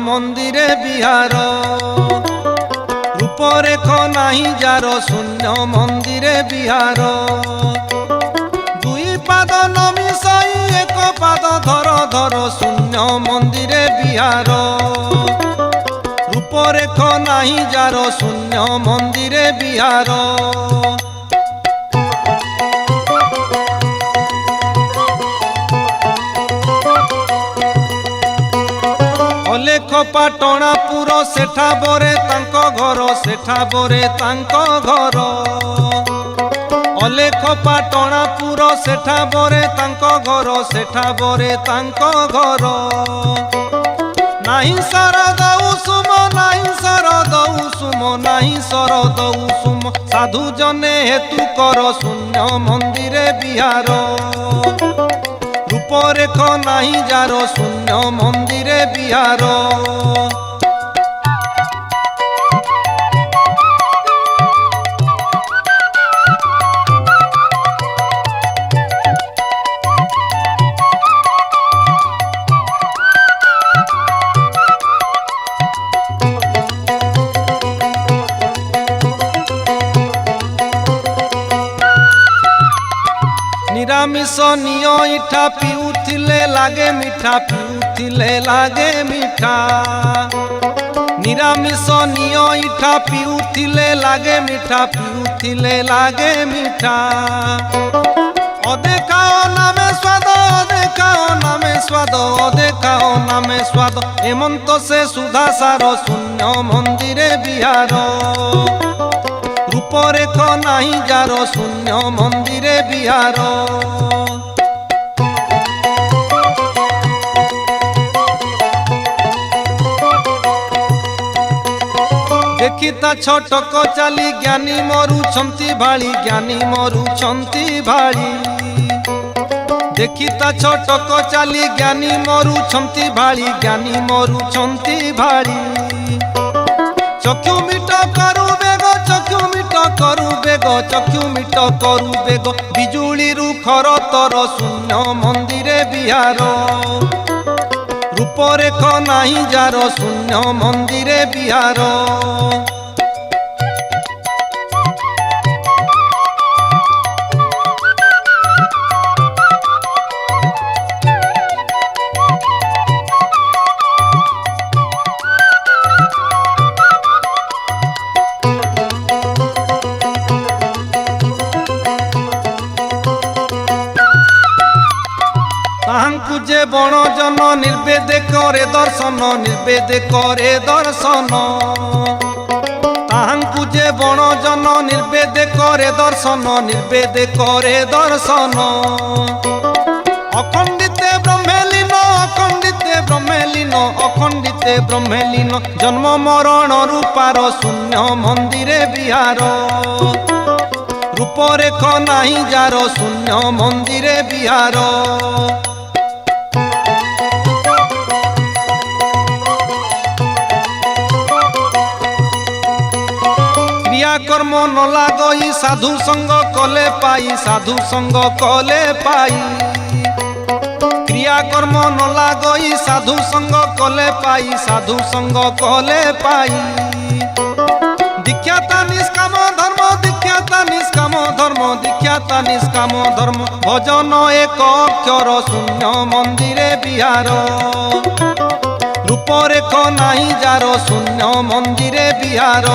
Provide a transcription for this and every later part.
মন্দিরে বিহার রূপরেখ নাহি যার শূন্য মন্দিরে বিহার দুই পাদ নমিশই এক পাদ ধর ধর শূন্য মন্দিরে বিহার রূপরেখ নাহি যার শূন্য মন্দিরে বিহার অলেখ পাটଣାপুর সেঠা বরে তাঙ্ক ঘর সেঠা বরে তাঙ্ক ঘর অলেখ পাটଣାপুর সেঠা বরে তাঙ্ক ঘর সেঠা বরে তাঙ্ক ঘর নাহি শরদ উসুম নাহি শরদ উসুম নাহি শরদ উসুম সাধু জনে হেতু কর শূন্য মন্দিরে বিহার রূপরেখ নাহি যার শূন্য মন্দিরে বিহার নিরামিষ নিয় ইঠা পিউথিলে লাগে মিঠা পিউথিলে লাগে মিঠা নিরামিষ নিয় ইঠা পিউথিলে লাগে মিঠা পিউথিলে লাগে মিঠা অদেখাও নামে স্বাদ অদেখাও নামে স্বাদ অদেখাও নামে স্বাদ এমন্ত সে সুধা সার শূন্য মন্দিরে বিহার রূপরেখ নাহি যার শূন্য মন্দিরে বিহার দেখি তা ছটক চালি জ্ঞানী মরুছন্তি ভাଳି জ্ঞানী মরুছন্তি ভাଳି দেখি তা ছটক চালি জ্ঞানী মরুছন্তি ভাଳି জ্ঞানী মরুছন্তি ভাଳି চক্ষু মিট করু বেগ চক্ষু মিট করু বেগ চক্ষু মিট করু বেগ বিজুলিরু খর তর শূন্য মন্দিরে বিহার রূপরেখ নাহি যার শূন্য মন্দিরে বিহার তাহাঙ্কু যে বণজন নির্বেদে করে দর্শন নির্বেদে করে দর্শন তাহাঙ্কু যে বণজন নির্বেদে করে দর্শন নির্বেদে করে দর্শন অখণ্ডিতে ব্রহ্মেলীন অখণ্ডিতে ব্রহ্মেলীন অখণ্ডিতে ব্রহ্মেলীন জন্ম মরণ রূপার শূন্য মন্দিরে বিহার রূপরেখ নাহি যার শূন্য মন্দিরে বিহার কর্ম ন লাগই সাধু সঙ্গ কলে পাই সাধু সঙ্গ কলে পাই ক্রিয়া কর্ম ন লাগই সাধু সঙ্গ কলে পাই সাধু সঙ্গ কলে পাই দীক্ষাতা নিষ্কাম ধর্ম দীক্ষাতা নিষ্কাম ধর্ম দীক্ষাতা নিষ্কাম ধর্ম ভজন এক অক্ষর শূন্য মন্দিরে বিহার রূপরেখ নাহি যার শূন্য মন্দিরে বিহার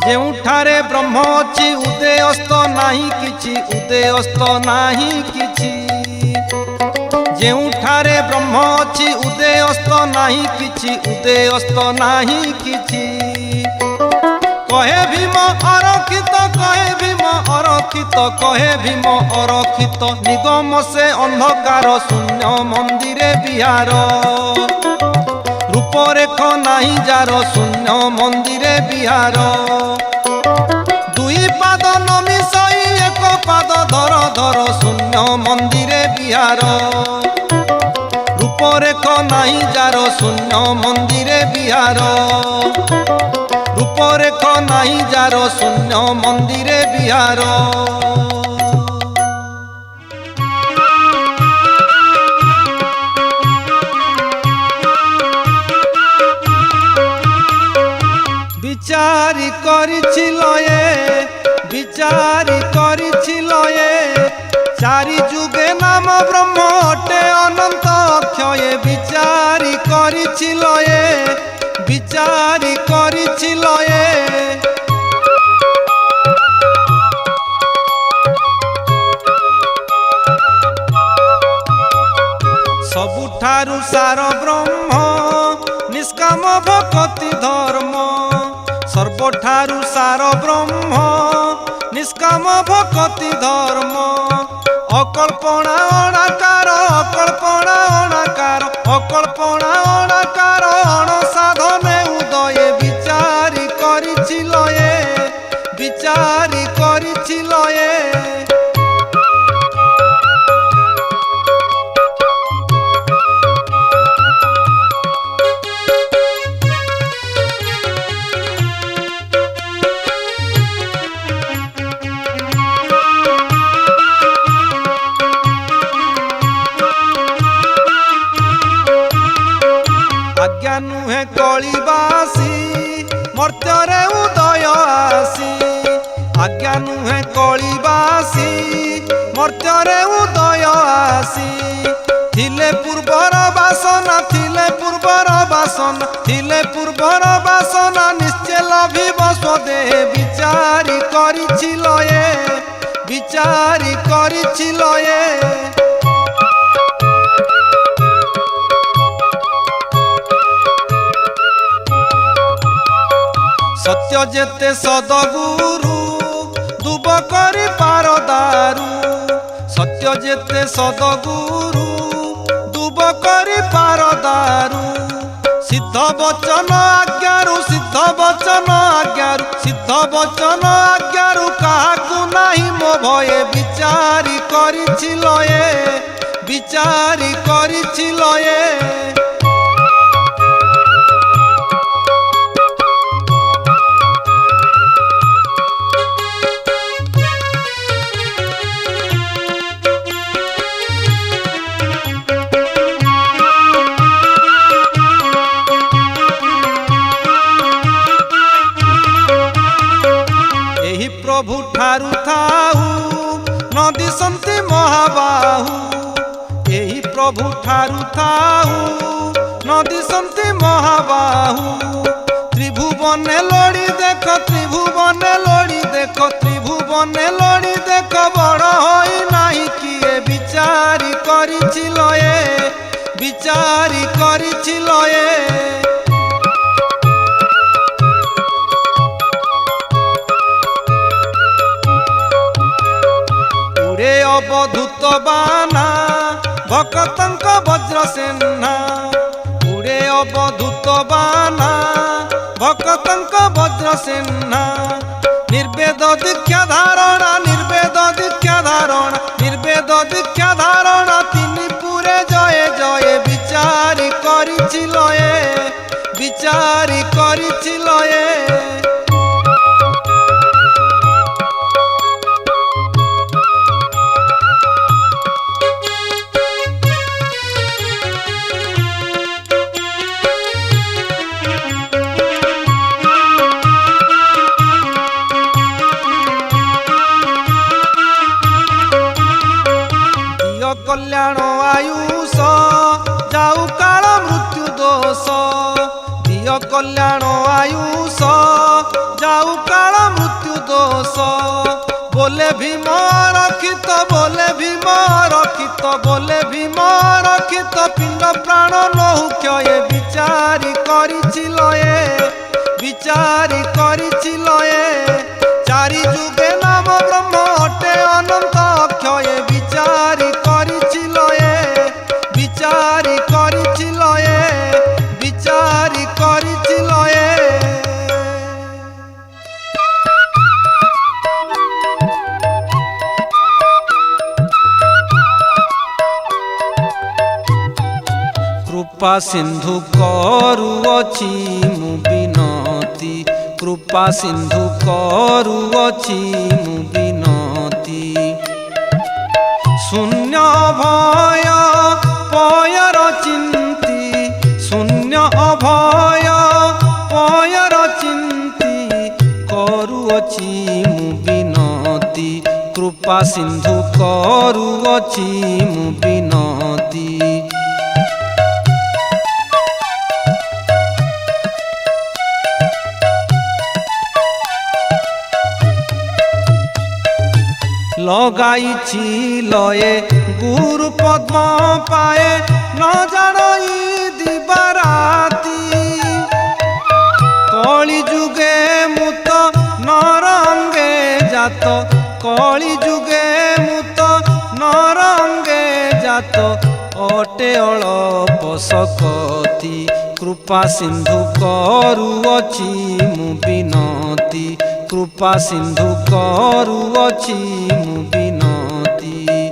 ଯେଉଁଠାରେ ବ୍ରହ୍ମ ଅଛି ଉଦୟସ୍ତ ନାହିଁ କିଛି ଉଦୟସ୍ତ ନାହିଁ କିଛି ଯେଉଁଠାରେ ବ୍ରହ୍ମ ଅଛି ଉଦୟସ୍ତ ନାହିଁ କିଛି ଉଦୟସ୍ତ ନାହିଁ କିଛି କହେ ଭୀମ ଅରକ୍ଷିତ କହେ ଭୀମ ଅରକ୍ଷିତ କହେ ଭୀମ ଅରକ୍ଷିତ ନିଗମ ସେ ଅନ୍ଧକାର ଶୂନ୍ୟ ମନ୍ଦିରେ ବିହାର রূপরেখ নাহি যার শূন্য মন্দিরে বিহার দুই পাদ নমিশই এক পাদ ধর ধর শূন্য মন্দিরে বিহার রূপরেখ নাই যার শূন্য মন্দিরে বিহার রূপরেখ নাই যার শূন্য মন্দিরে বিহার বিচারি করিছিল বিচারি করিছিল চারি যুগে নাম ব্রহ্ম অটে অনন্ত অক্ষয়ে বিচারি করিছিল বিচারি করিছিল ସବୁଠାରୁ ସାର ବ୍ରହ୍ମ ନିଷ୍କାମ ଭକ୍ତି ଧର୍ମ ସର୍ବଠାରୁ ସାର ବ୍ରହ୍ମ ନିଷ୍କାମ ଭକ୍ତି ଧର୍ମ ଅକଳ୍ପଣା ଅଣାକାର ଅକଳ୍ପଣା ଅଣାକାର ଅକଳ୍ପଣା ଅଣାକାର ଅଣସାଧନେ ଉଦୟ বিচারি କରିছিল বিচারি କରିছিল आज्ञा नुहे कलिबासी मर्त्ୟରେ उदय आसी आज्ञा नुहे कलिबासी मर्त्ୟରେ उदय आसी थिले पूर्वर बासना थिले पूर्वर बासना थिले पूर्वर बासना निश्चय लभिब स्वदेह বিচারি করিছিল বিচারি করিছিল सत्य जेते सदगुरु दुब करी पार दारू सत्य जेते सदगुरु दुब करी पार दारू सिद्ध वचन आज्ञारु सिद्ध वचन आज्ञारु सिद्ध वचन आज्ञारु काहाकु नाही मो भये বিচারি করিছিল বিচারি করিছিল प्रभु ठारू थाऊ नदी सन्ति महाबाहू एही प्रभु ठारू थाऊ नदी सन्ति महाबाहू त्रिभुवने लोड़ी देख त्रिभुवने लोड़ी देख त्रिभुवने लोड़ी देख बड़ होई नाही किए বিচারি করিছিল বিচারি করিছিল अवधूत बाना भक्तंक वज्र सेना उड़े अवधूत बाना भक्तंक वज्र सेना निर्वेद दीक्षा धारणा निर्वेद दीक्षा धारणा निर्वेद दीक्षा धारणा तिनि पुरे जय जय বিচারি করিছিল বিচারি করিছিল कल्याण आयुष जाऊ काल मृत्यु दोष दिय कल्याण आयुष जाऊ काल मृत्यु दोष बोले भीम रक्षित बोले भीम रक्षित बोले भीम रक्षित पिंड प्राण नहु क्षय বিচারি করিছিল বিচারি করিছিল चारि जुगे नाम ब्रह्म अटे अनंत अक्षय বিচারি করিছিল বিচারি করিছিল বিচারি করিছিল कृपा सिंधु करुअछि मु विनती कृपा सिंधु करुअछि मु विनती शून्य भय पयर चिंती शून्य अभय पयर चिंती करुअछि मु विनती कृपा सिंधु करुअछि मु विनती लगाइछि लये गुरु पद्म पाए न जानई दिबाराती कली जुगे मुत नरंगे जात कली जुगे मुत नरंगे जात अटे अल्प सकती कृपा सिंधु करुअछि मु विनती कृपा सिंधु करुअछि मु विनती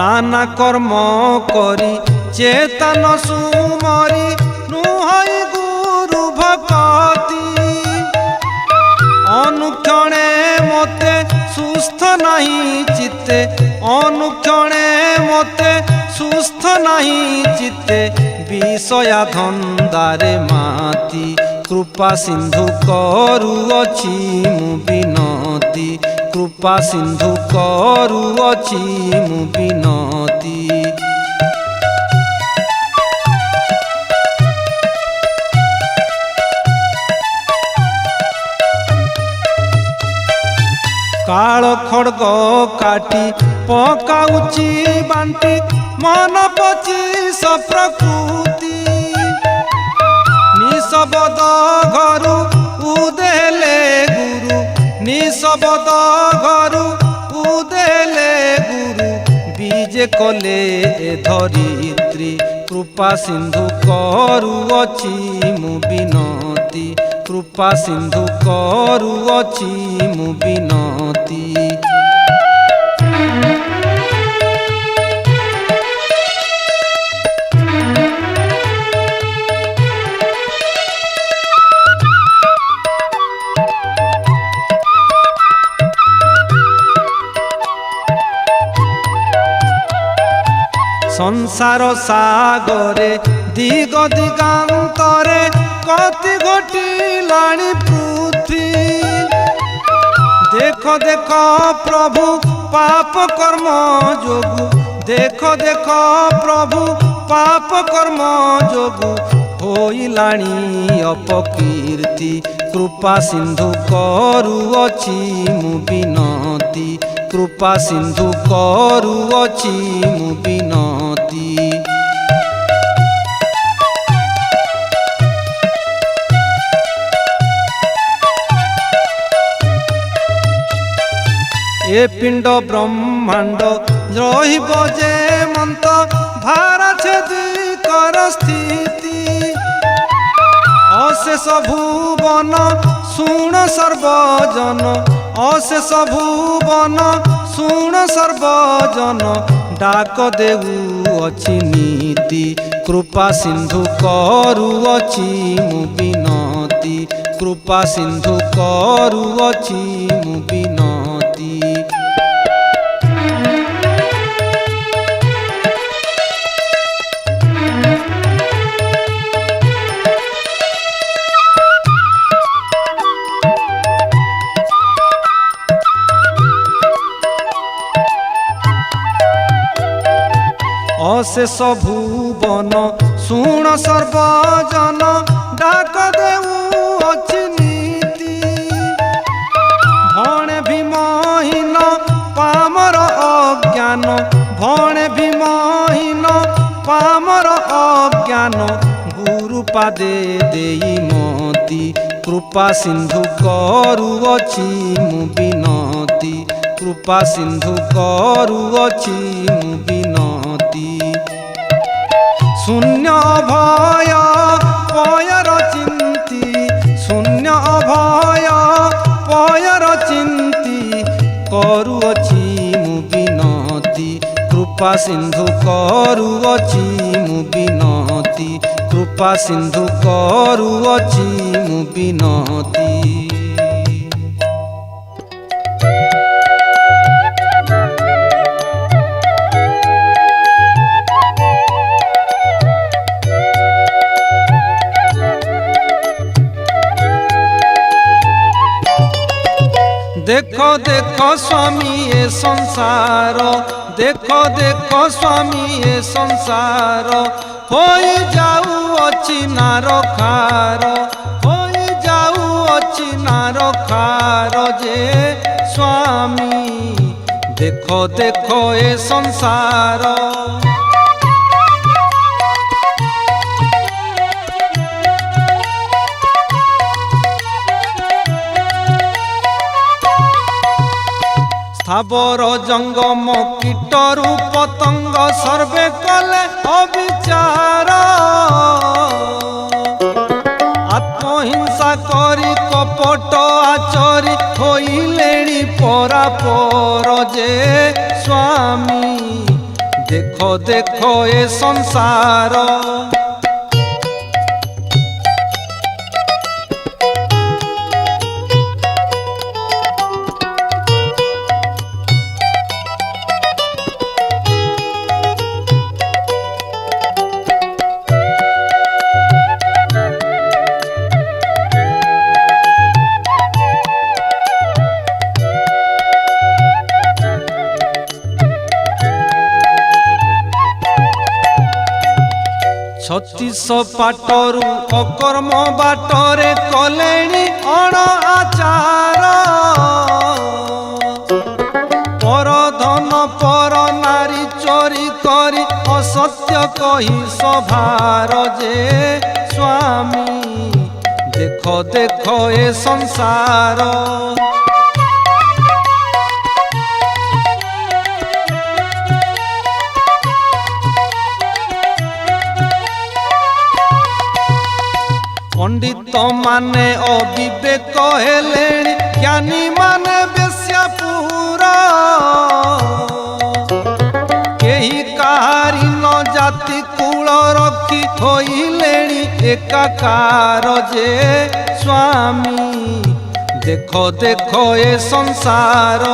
नाना कर्म करी चेतन सुमरी नुहई गुरु भक्ति अनुक्षणे मते सुस्थ नहीं चित्ते अनुक्षणे मते सुस्थ नहीं चित्ते विषया धंदारे माती कृपा सिंधु करुअछि मु विनती कृपा सिंधु करुअछि मु विनती काल खड़ग काटी पकाउची बांटी मन पचिस प्रकृति निशबद घरु उदेले गुरु निशबद घरु उदेले गुरु बीजे कले धरित्री कृपा सिंधु करुअछि मु विनती कृपा सिंधु करुअछि मु विनती संसार सागरे दिग दिगांतरे कति घटिलाणी पृथ्वी देख देख प्रभु पाप कर्म जोगु देख देख प्रभु पाप कर्म जोगु होइलाणी अपकीर्ति कृपा सिंधु करुअछि मु विनती कृपा सिंधु करुअछि मु विनती ए पिंड ब्रह्मांड रहिब जे मंत भारा छेदी कर स्थिति अशेष भुवन शुण सर्वजन अशेष भुवन शुण सर्वजन डाक देउअछि नीति कृपा सिंधु करुअछि मु विनती कृपा सिंधु करुअछि मु विनती अशेष भुवन शुण सर्वजन डाक देउअछि नीति भणे भीमहीन पामर अज्ञान भणे भीमहीन पामर अज्ञान गुरु पादे देई मति कृपा सिंधु करुअछि मु विनती कृपा सिंधु करुअछि मु विनती शून्य भय पयर चिंती शून्य भय पयर चिंती करुअछि मु विनती कृपा सिंधु करुअछि मु विनती कृपा सिंधु करुअछि मु विनती। देखो देखो स्वामी ये संसार देखो देखो स्वामी ये संसार होई जाऊ अछि नार खार होई जाऊ अछि नार खार जे स्वामी देखो देखो ये संसार। स्थावर जंगम कीटरु पतंग सर्वे कले अविचार आत्महिंसा करी कपट आचरी होइलेणी परापर जे स्वामी देखो देखो ए संसार। छत्तीस पाटरु अकर्म बाटरे कलेणी अण आचार पर धन पर नारी चोरी करी असत्य कही सभार जे स्वामी देखो देखो ए संसार। पंडित माने अविवेक हेलेणी ज्ञानी माने बेश्यापुरा केही काहारी न जाति कूल रखी होइलेणी एकाकार जे स्वामी देखो देखो ए संसार।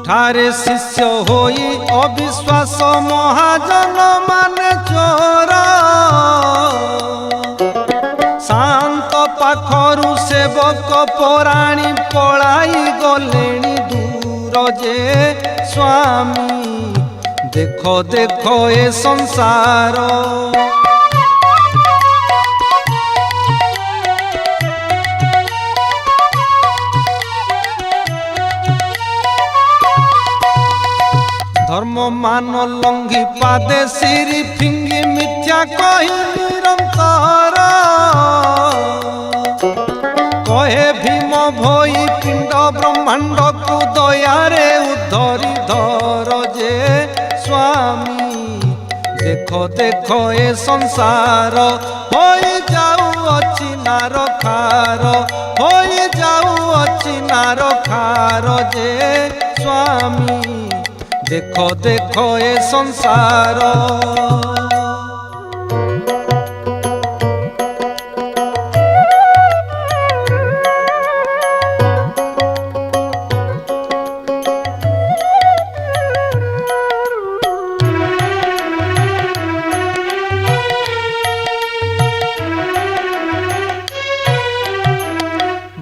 ठारे शिष्य होई अविश्वास महाजन माने चोर शांत पाखरु सेवक पराणी पलाई गलेणी दूर जे स्वामी देखो देखो ए संसार। धर्म मान लंघी पादे सिरी फिंगी मिथ्या कही निरंतर कहे भीम भोई पिंड ब्रह्मांड को दयारे उद्धरी धर जे स्वामी देखो देखो ए संसार होई जाऊ अछि नार खार होई जाऊ अछि नार खार जे स्वामी देखो देखो ए संसार।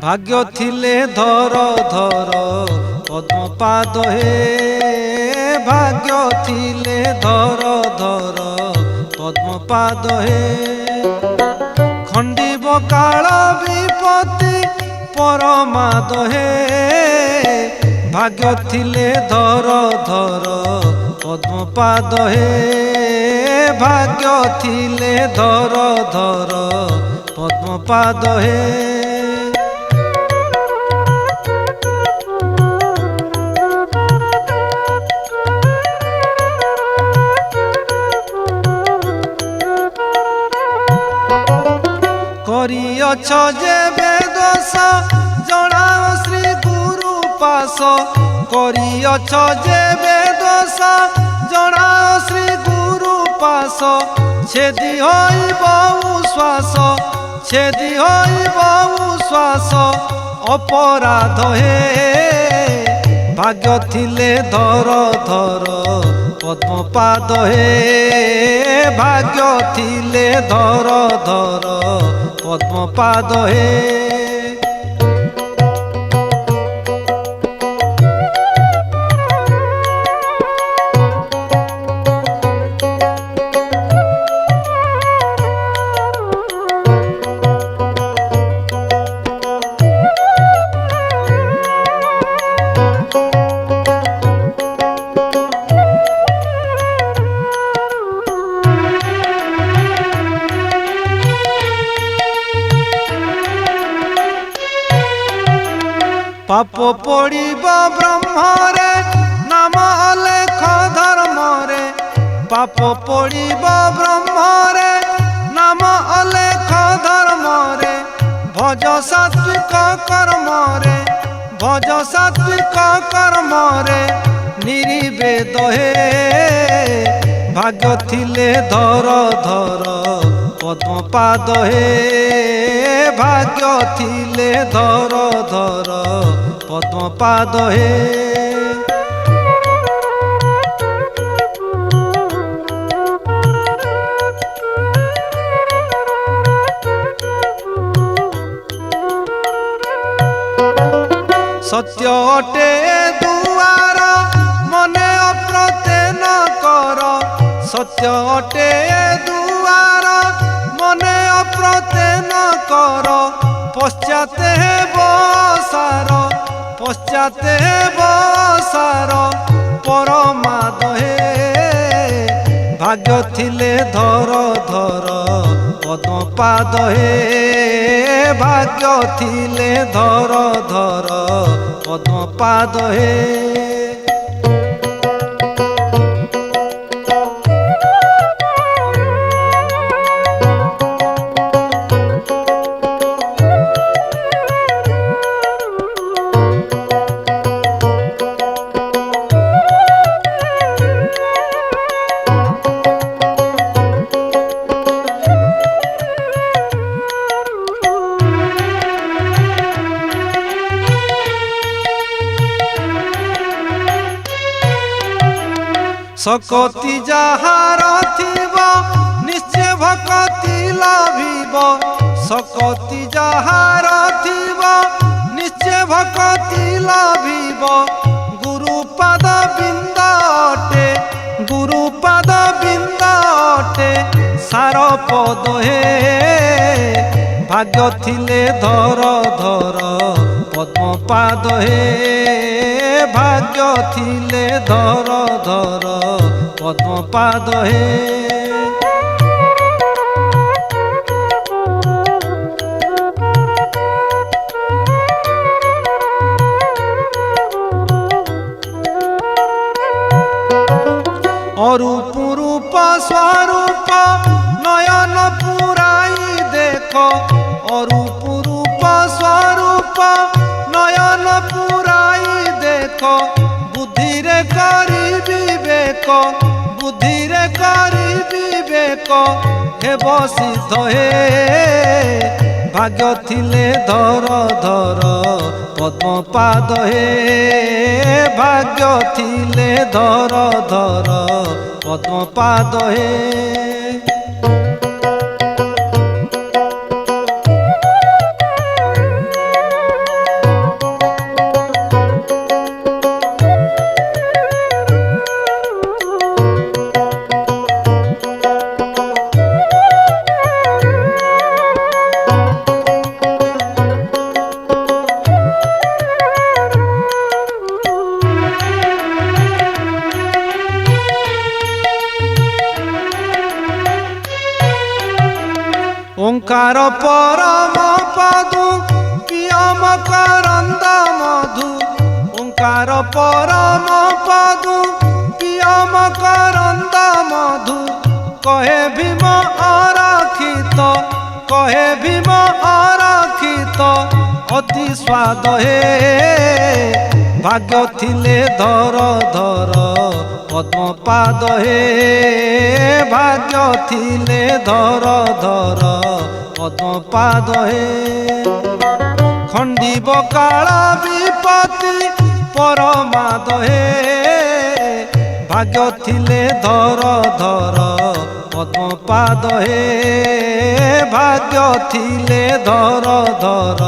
भाग्य थिले धर धर পদ্মপাদ হে ভাগ্য থিলে ধর ধর পদ্মপাদ হে খণ্ডিব কাল বিপত্তি পরমাদ হে ভাগ্য থিলে ধর ধর পদ্মপাদ হে ভাগ্য থিলে ধর ধর পদ্মপাদ হে করিয়ছ যে বেদস জনাও শ্রী গুরু পাশ করিয়ছ যে বেদস জনাও শ্রী গুরু পাশ ছেদি হইব শ্বাস ছেদি হইব শ্বাস অপরাধ হে ভাগ্য থিলে ধর ধর পদ্মপাদ হে ভাগ্য থিলে ধর ধর পদ্মপাদ হে পাপ পড়িব ব্রহ্মরে নাম অলেখ ধর্মরে পাপ পড়িব ব্রহ্মরে নাম অলেখ ধর্মরে ভজ সাত্বিক কর্মরে ভজ সাত্বিক কর্মরে নির্বেদ হে ভাগ্য থিলে ধর ধর পদ্মপাদ হে ভাগ্য থিলে ধর ধর পদ্মপাদ হে সত্য অটে দুয়ার মনে অপ্রতেন কর সত্য অটে দুয়ার মনে অপ্রতেন কর পশ্চাতে বসার পশ্চাতে বসার পরমাদ হে ভাগ্য থিলে ধর ধর পদ্মপাদ হে ভাগ্য থিলে ধর ধর পদ্মপাদ হে শকতি যাহার থিব নিশ্চয় ভকতি লাভিব শকতি যাহার থিব নিশ্চয় ভকতি লাভিব গুরুপাদ বিন্দ অটে গুরুপাদ বিন্দ অটে সার পদ হে ভাগ্য থিলে ধর ধর পদ্মপাদ হে ভাগ্য থিলে ধর ধর পদ্মপাদ হে অরূপ রূপ স্বরূপ নয়ন পুরাই দেখ অরূপ রূপ স্বরূপ নয়ন পুরাই দেখ বুদ্ধিরে করি বিবেক বুদ্ধিরে করি বিবেক হেব সিদ্ধ হে ভাগ্য থিলে ধর ধর পদ্মপাদ হে ভাগ্য থিলে ধর ধর পদ্মপাদ হে ओंकार परम पदु पियम करंद मधु ओंकार परम पदु पियम करंद मधु कहे भीम अरक्षित कहे भीम अरक्षित अति स्वाद हे भाग्य थिले धर धर पद्म पाद हे भाग्य थिले धर धर पद्म पाद हे खंडीब काल विपत्ति परमाद हे भाग्य थिले धर धर पद्म पाद हे भाग्य थिले धर धर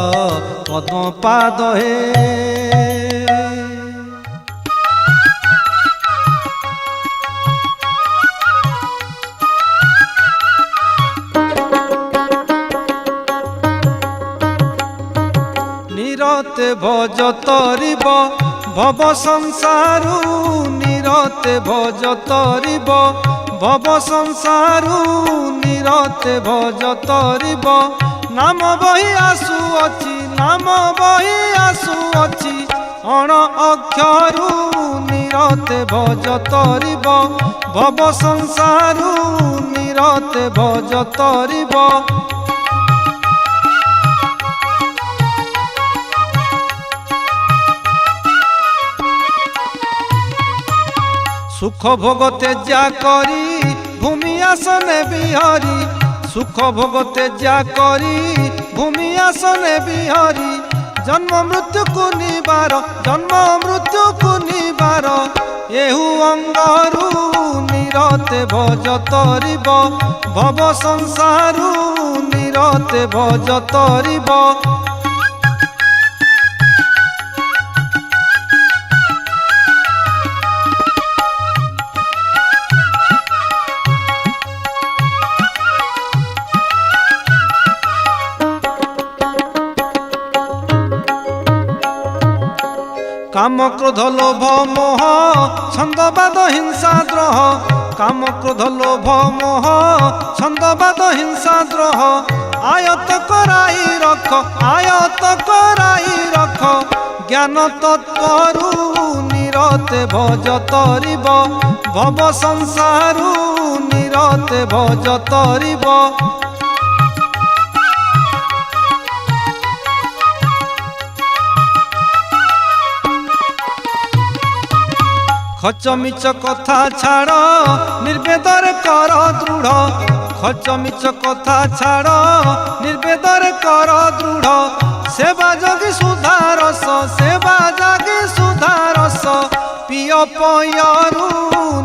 पद्म पाद हे निरते भज तरिब भव संसारु निरते भज तरिब भव संसारु निरते भज तरिब नाम बही आसुअछि नाम बही आसुअछि अण अक्षरु निरते भज तरिब भव संसारु निरते भज तरिब सुख भोग तेजा करी भूमि आसने बिहारी सुख भोग तेजा करी भूमि आसने बिहारी जन्म मृत्यु को निबार जन्म मृत्यु को निबार एहु अंगरु निरते भज तरिब भव संसारु निरते भज तरिब काम क्रोध लोभ मोह छंदबाद हिंसा द्रोह काम क्रोध लोभ मोह छंदबाद हिंसा द्रोह आयत कराई रख आयत कराई रख ज्ञान तत्वरु निरते भज तरिब भव संसारु निरते भज तरिब खच मिच कथा छाड़ निर्वेदर कर दृढ़ खच मिच कथा छाड़ निर्वेदर कर दृढ़ सेवा जगी सुधारस सेवा जगी सुधारस पिय पयरु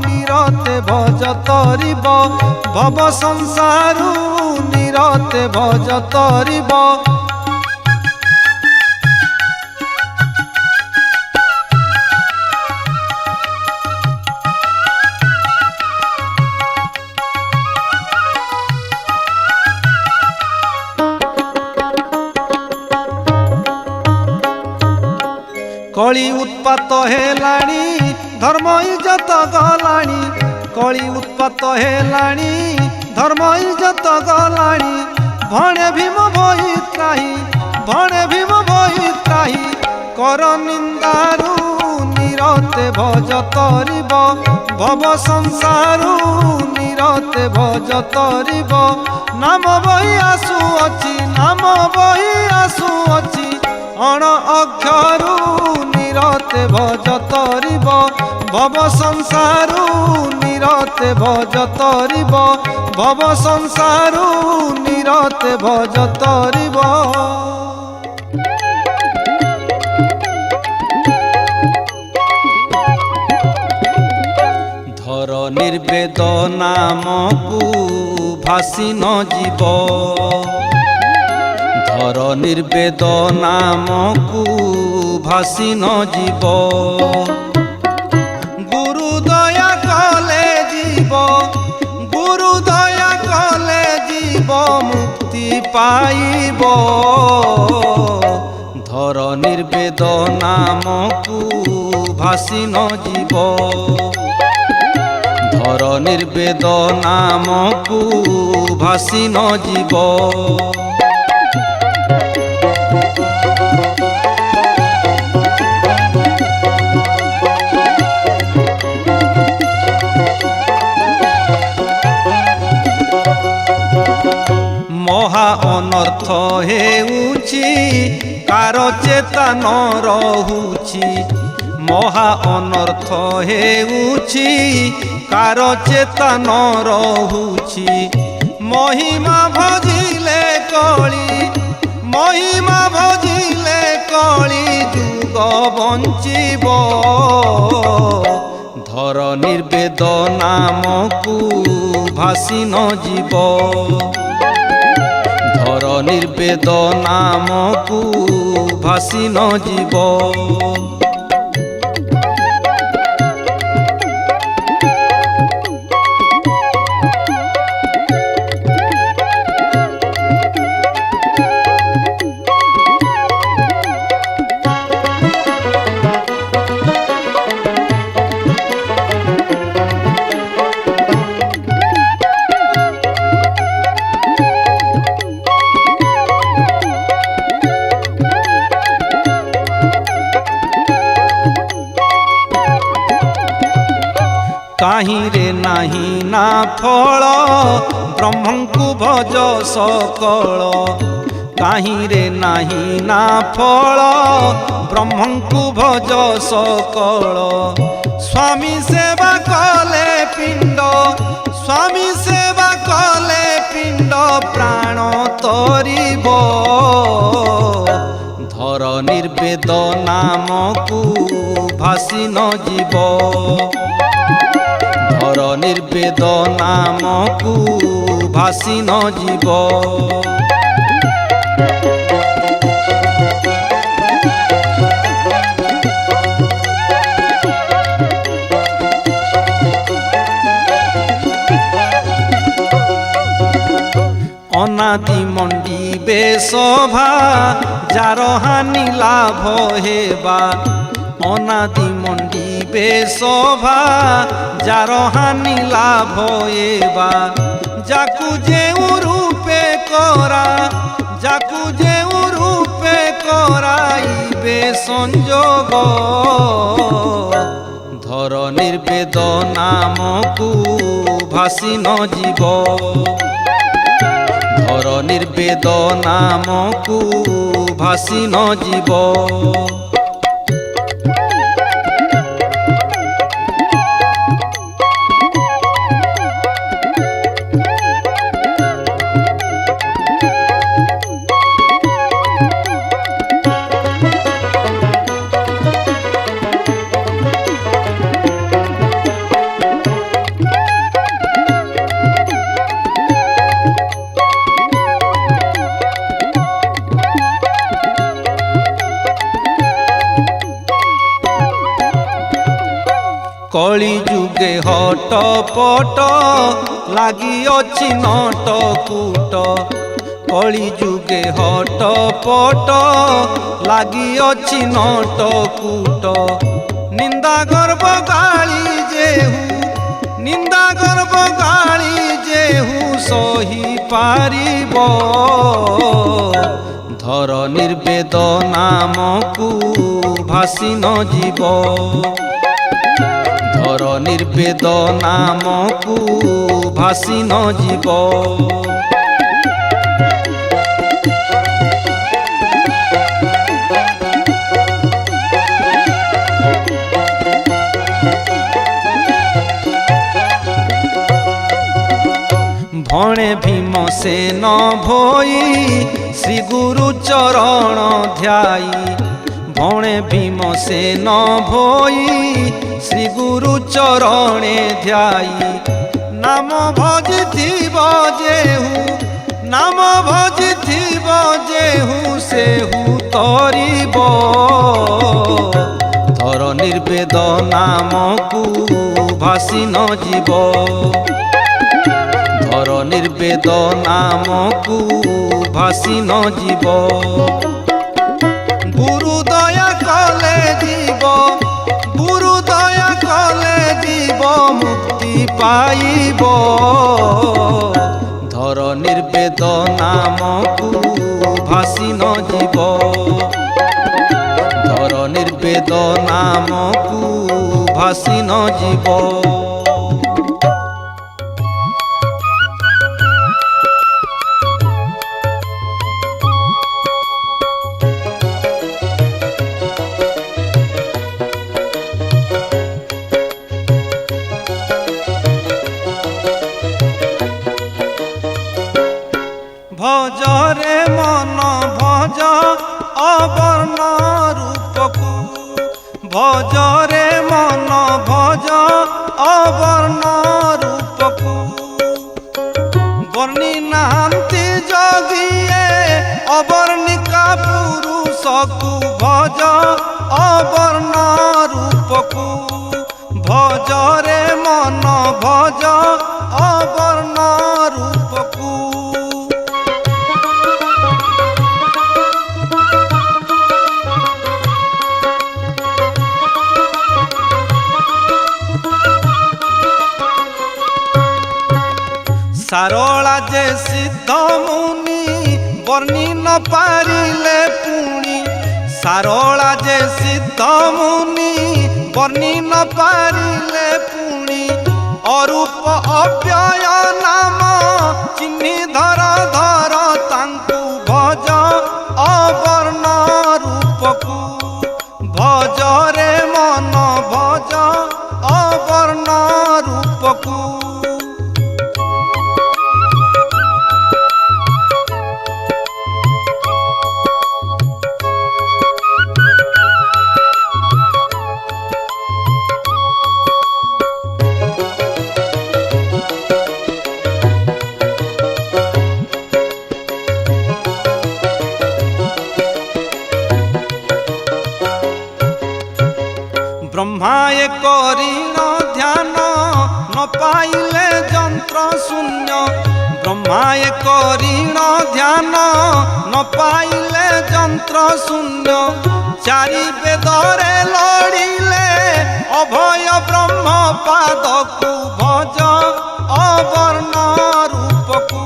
निरते भज तरिब भव संसारु निरते भज तरिब कली उत्पात हेलाणी धर्म इज्जत गलाणी कली उत्पात हेलाणी धर्म इज्जत गलाणी भणे भीम भई त्राही भणे भीम भई त्राही कर निंदारु निरते भज तरिब भव संसारु निरते भज तरिब नाम बही आसुअछि नाम बही आसुअछि अण अक्षरु निरते भज तरिब भव संसारु निरते भज तरिब भव संसारु निरते भज तरिब धर निर्वेद नामकु भासी न जीव धर निर्वेद नामकु भासी न जीव गुरु दया कले जीव गुरु दया कले जीव मुक्ति पाइब धर निर्वेद नामकु भासी न जीव ଧର ନିର୍ବେଦ ନାମକୁ ଭାସି ନ ଯିବ। ମହା ଅନର୍ଥ ହେଉଛି କାର ଚେତା ନ ରହୁଛି। ମହା ଅନର୍ଥ ହେଉଛି କାର ଚେତା ନ ରହୁଛି। ମହିମା ଭଜିଲେ କଳି, ମହିମା ଭଜିଲେ କଳି ଯୁଗ ବଞ୍ଚିବ। ଧର ନିର୍ବେଦ ନାମକୁ ଭାସି ନ ଯିବ। ଧର ନିର୍ବେଦ ନାମକୁ ଭାସି ନ ଯିବ। କାହିଁରେ ନାହିଁ ନା ଫଳ ବ୍ରହ୍ମଙ୍କୁ ଭଜ ସକଳ। କାହିଁରେ ନାହିଁ ନା ଫଳ ବ୍ରହ୍ମଙ୍କୁ ଭଜ ସକଳ। ସ୍ୱାମୀ ସେବା କଲେ ପିଣ୍ଡ, ସ୍ୱାମୀ ସେବା କଲେ ପିଣ୍ଡ ପ୍ରାଣ ତରିବ। ଧର ନିର୍ବେଦ ନାମକୁ ଭାସି ନ ଯିବ। ଧର ନିର୍ବେଦ ନାମକୁ ଭାସି ନ ଯିବ। ଅନାଦି ମଣ୍ଡିବେ ସଭା ଯାର ହାନି ଲାଭ ହେବା। ଅନାଦି ମଣ୍ଡିବେ ସଭା ଯାର ହାନି ଲାଭ ହେବା। ଯାକୁ ଯେଉଁ ରୂପେ କରା, ଯାକୁ ଯେଉଁ ରୂପେ କରାଇବେ ସଂଯୋଗ। ଧର ନିର୍ବେଦ ନାମକୁ ଭାସି ନ ଯିବ। ଧର ନିର୍ବେଦ ନାମକୁ ଭାସି ନ ଯିବ। କଳି ଯୁଗେ ହଟ ପଟ ଲାଗିଅଛି ନଟ କୁଟ। କଳି ଯୁଗେ ହଟ ପଟ ଲାଗିଅଛି ନଟ କୁଟ। ନିନ୍ଦା ଗର୍ବ ଗାଳି ଯେହୁ, ନିନ୍ଦା ଗର୍ବ ଗାଳି ଯେହୁ ସହି ପାରିବ। ଧର ନିର୍ବେଦ ନାମକୁ ଭାସି ନ ଯିବ। ଧର ନିର୍ବେଦ ନାମକୁ ଭାସି ନ ଯିବ। ଭଣେ ଭୀମସେନ ଭୋଇ ଶ୍ରୀ ଗୁରୁ ଚରଣ ଧ୍ୟାଇ। ଭଣେ ଭୀମସେନ ଭୋଇ ଶ୍ରୀ ଗୁରୁ ଚରଣେ ଧ୍ୟାଇ। ନାମ ଭଜିଥିବ ଯେହୁ, ନାମ ଭଜିଥିବ ଯେହୁ ସେହୁ ତରିବ। ଧର ନିର୍ବେଦ ନାମକୁ ଭାସି ନ ଯିବ। ଧର ନିର୍ବେଦ ନାମକୁ ଭାସି ନ ଯିବ। ଗୁରୁ ଦୟା କଲେ ଯିବ, ଗୁରୁ ଦୟା କଲେ ଯିବ ମୁକ୍ତି পাইব ধরনীর বেদ নামকু ভাসি ন জীব ধরনীর বেদ নামকু ভাসি ন জীব ভজরে মন ভজ অবর্ণ রূপকু ভজরে মন ভজ অবর্ণ রূপকু বর্ণি নাহান্তি যোগিয়ে অবর্ণিকা পুরুষকু ভজ অবর্ণ রূপকু ভজরে মন ভজ অবর্ণ রূপকু সারলা যে সিদ্ধ মুনি বর্ণি ন পারিলে পুনি সারলা যে সিদ্ধ মুনি বর্ণি ন পারিলে পুনি অরূপ অব্যয় নাম চিহ্নি ধর ধর তাঙ্কু ভজ অবর্ণ রূপকু ভজরে মন ভজ অবর্ণ রূপকু ব্রহ্মায় করিণ ধ্যান ন পাইলে যন্ত্র শূন্য ব্রহ্মায় করিণ ধ্যান ন পাইলে যন্ত্র শূন্য চারি বেদরে লড়িলে অভয় ব্রহ্ম পাদকু ভজ অবর্ণ রূপকু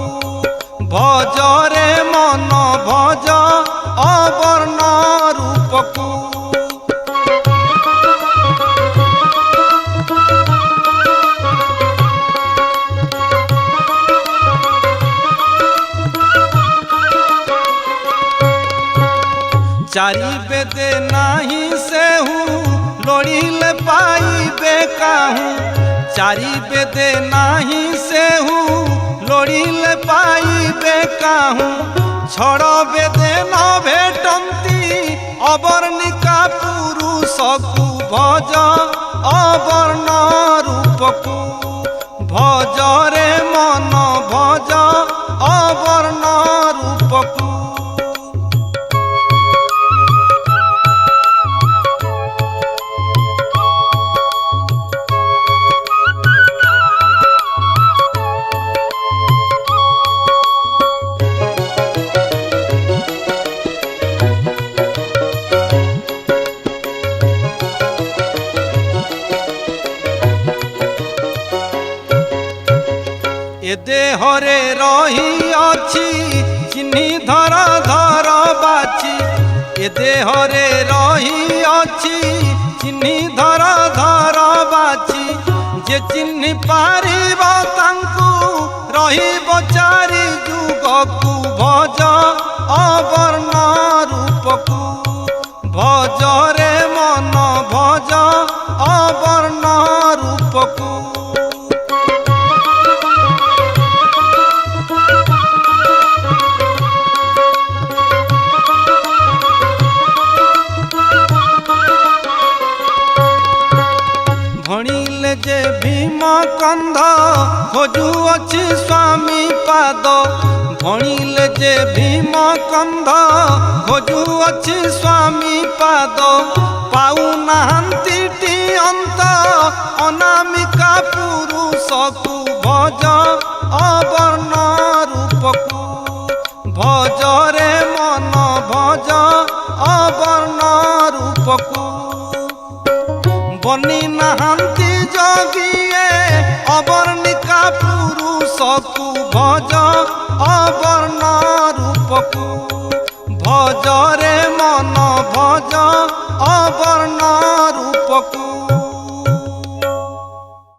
ভজরে মন ভজ অবর্ণ রূপকু चारि बेदे नाही सेहू लोड़िले पाइबे काहू चारि बेदे नाही सेहू लोड़िले पाइबे काहू छड़ बेदे न भेटंती अवर्णिका पुरुषकु भज अवर्ण रूपकु भजरे मन भज अवर्ण रूपकु ए देहरे रही अछि चिन्ही धर धर बाची ए देहरे रही अछि चिन्ही धर धर बाची जे चिन्ही पारिब तांकु रहिब चारि जुगकु भज अवर्ण रूपकु भजरे मन भज अवर्ण रूपकु भणिले जे भीम कंध खोजुअछि स्वामी पाद भणिले जे भीम कंध खोजुअछि स्वामी पाद पाऊ नाहंती अंत अनामिका पुरुषकु भज अवर्ण रूपकु भजरे मन भज अवर्ण रूपकु बनी नाहंती जोगिए अब को भज अवर्ण रूपकू भज रे मन भज अवर्ण रूपकू।